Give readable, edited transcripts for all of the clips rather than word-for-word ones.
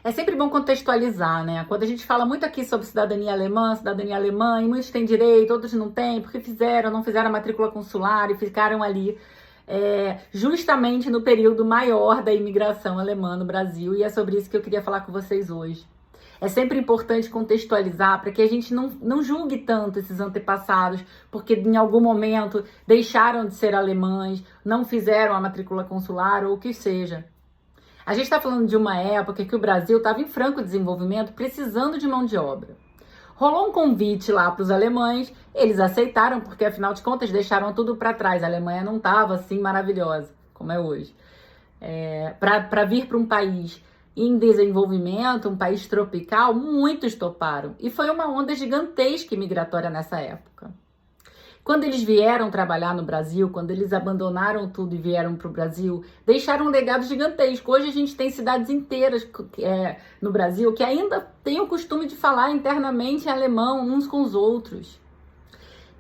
É sempre bom contextualizar, né? Quando a gente fala muito aqui sobre cidadania alemã, e muitos têm direito, outros não têm, porque não fizeram a matrícula consular e ficaram ali justamente no período maior da imigração alemã no Brasil, e é sobre isso que eu queria falar com vocês hoje. É sempre importante contextualizar para que a gente não julgue tanto esses antepassados, porque em algum momento deixaram de ser alemães, não fizeram a matrícula consular ou o que seja. A gente está falando de uma época que o Brasil estava em franco desenvolvimento, precisando de mão de obra. Rolou um convite lá para os alemães, eles aceitaram, porque afinal de contas deixaram tudo para trás. A Alemanha não estava assim maravilhosa, como é hoje. Para vir para um país em desenvolvimento, um país tropical, muitos toparam. E foi uma onda gigantesca imigratória nessa época. Quando eles vieram trabalhar no Brasil, quando eles abandonaram tudo e vieram para o Brasil, deixaram um legado gigantesco. Hoje a gente tem cidades inteiras no Brasil que ainda têm o costume de falar internamente em alemão uns com os outros.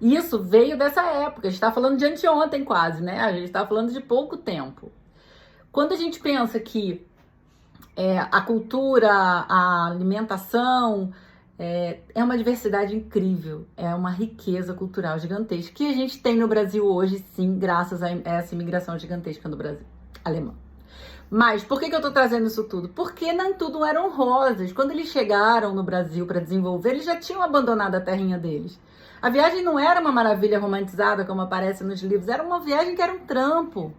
Isso veio dessa época, a gente está falando de anteontem quase, né? A gente está falando de pouco tempo. Quando a gente pensa que a cultura, a alimentação, é uma diversidade incrível, é uma riqueza cultural gigantesca que a gente tem no Brasil hoje, sim, graças a essa imigração gigantesca no Brasil, alemã. Mas por que eu estou trazendo isso tudo? Porque nem tudo eram rosas. Quando eles chegaram no Brasil para desenvolver, eles já tinham abandonado a terrinha deles. A viagem não era uma maravilha romantizada, como aparece nos livros, era uma viagem que era um trampo.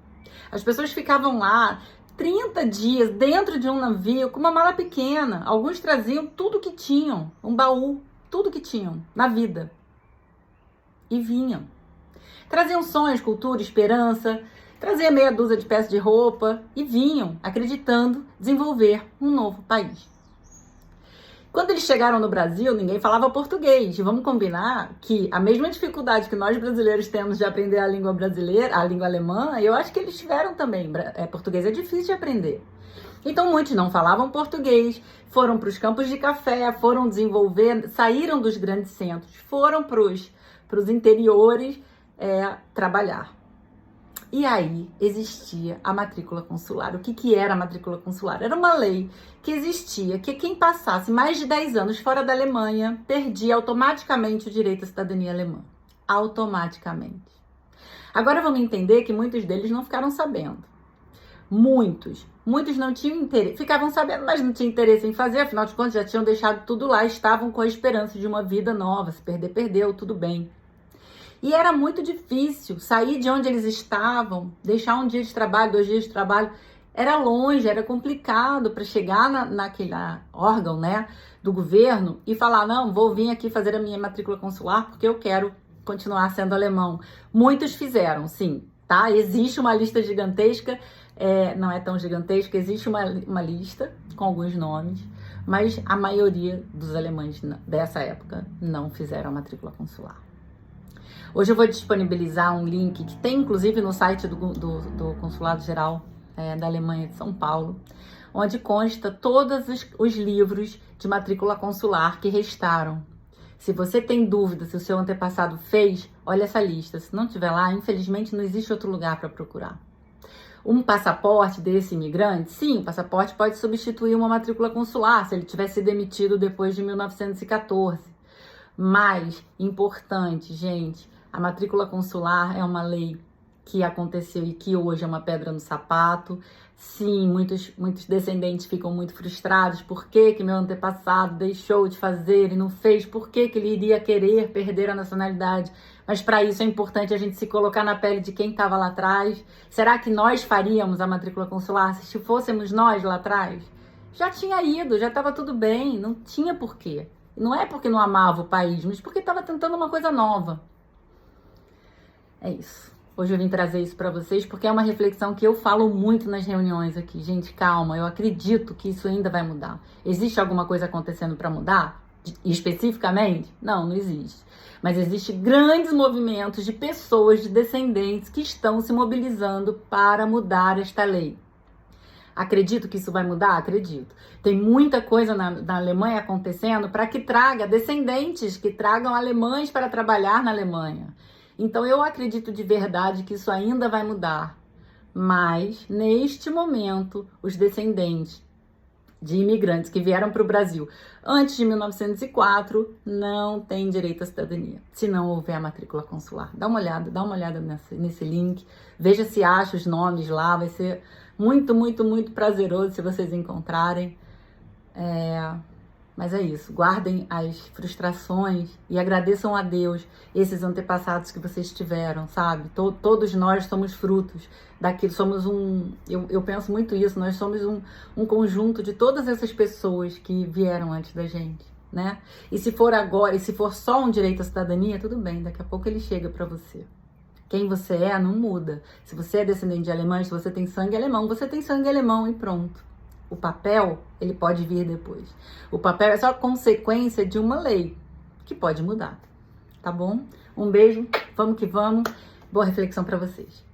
As pessoas ficavam lá 30 dias dentro de um navio com uma mala pequena. Alguns traziam tudo que tinham, um baú, tudo que tinham na vida. E vinham. Traziam sonhos, cultura, esperança, traziam meia dúzia de peças de roupa e vinham, acreditando desenvolver um novo país. Quando eles chegaram no Brasil, ninguém falava português. E vamos combinar que a mesma dificuldade que nós brasileiros temos de aprender a língua brasileira, a língua alemã, eu acho que eles tiveram também. Português é difícil de aprender. Então muitos não falavam português, foram para os campos de café, foram desenvolver, saíram dos grandes centros, foram para os interiores trabalhar. E aí existia a matrícula consular. O que era a matrícula consular? Era uma lei que existia, que quem passasse mais de 10 anos fora da Alemanha perdia automaticamente o direito à cidadania alemã. Automaticamente. Agora vamos entender que muitos deles não ficaram sabendo. Muitos não tinham interesse, ficavam sabendo, mas não tinham interesse em fazer, afinal de contas já tinham deixado tudo lá, estavam com a esperança de uma vida nova, se perder, perdeu, tudo bem. E era muito difícil sair de onde eles estavam, deixar um dia de trabalho, 2 dias de trabalho. Era longe, era complicado para chegar naquele órgão, né, do governo e falar, não, vou vir aqui fazer a minha matrícula consular porque eu quero continuar sendo alemão. Muitos fizeram, sim, tá? Existe uma lista gigantesca, não é tão gigantesca, existe uma lista com alguns nomes, mas a maioria dos alemães dessa época não fizeram a matrícula consular. Hoje eu vou disponibilizar um link que tem inclusive no site do Consulado Geral da Alemanha de São Paulo, onde consta todos os livros de matrícula consular que restaram. Se você tem dúvida se o seu antepassado fez, olha essa lista. Se não tiver lá, infelizmente não existe outro lugar para procurar. Um passaporte desse imigrante, sim, o passaporte pode substituir uma matrícula consular se ele tivesse sido emitido depois de 1914. Mas, importante, gente, a matrícula consular é uma lei que aconteceu e que hoje é uma pedra no sapato. Sim, muitos descendentes ficam muito frustrados. Por que meu antepassado deixou de fazer e não fez? Por que ele iria querer perder a nacionalidade? Mas para isso é importante a gente se colocar na pele de quem estava lá atrás. Será que nós faríamos a matrícula consular se fôssemos nós lá atrás? Já tinha ido, já estava tudo bem, não tinha porquê. Não é porque não amava o país, mas porque estava tentando uma coisa nova. É isso. Hoje eu vim trazer isso para vocês porque é uma reflexão que eu falo muito nas reuniões aqui. Gente, calma, eu acredito que isso ainda vai mudar. Existe alguma coisa acontecendo para mudar? Especificamente? Não existe. Mas existem grandes movimentos de pessoas, de descendentes que estão se mobilizando para mudar esta lei. Acredito que isso vai mudar? Acredito. Tem muita coisa na Alemanha acontecendo para que traga descendentes, que tragam alemães para trabalhar na Alemanha. Então eu acredito de verdade que isso ainda vai mudar. Mas, neste momento, os descendentes de imigrantes que vieram para o Brasil antes de 1904 não tem direito à cidadania, se não houver a matrícula consular. Dá uma olhada nesse link, veja se acha os nomes lá, vai ser muito, muito, muito prazeroso se vocês encontrarem. Mas é isso, guardem as frustrações e agradeçam a Deus esses antepassados que vocês tiveram, sabe? Todos nós somos frutos daquilo, somos eu penso muito isso, nós somos um conjunto de todas essas pessoas que vieram antes da gente, né? E se for agora, e se for só um direito à cidadania, tudo bem, daqui a pouco ele chega para você. Quem você é não muda. Se você é descendente de alemães, se você tem sangue alemão, você tem sangue alemão e pronto. O papel, ele pode vir depois. O papel é só consequência de uma lei que pode mudar, tá bom? Um beijo, vamos que vamos. Boa reflexão para vocês.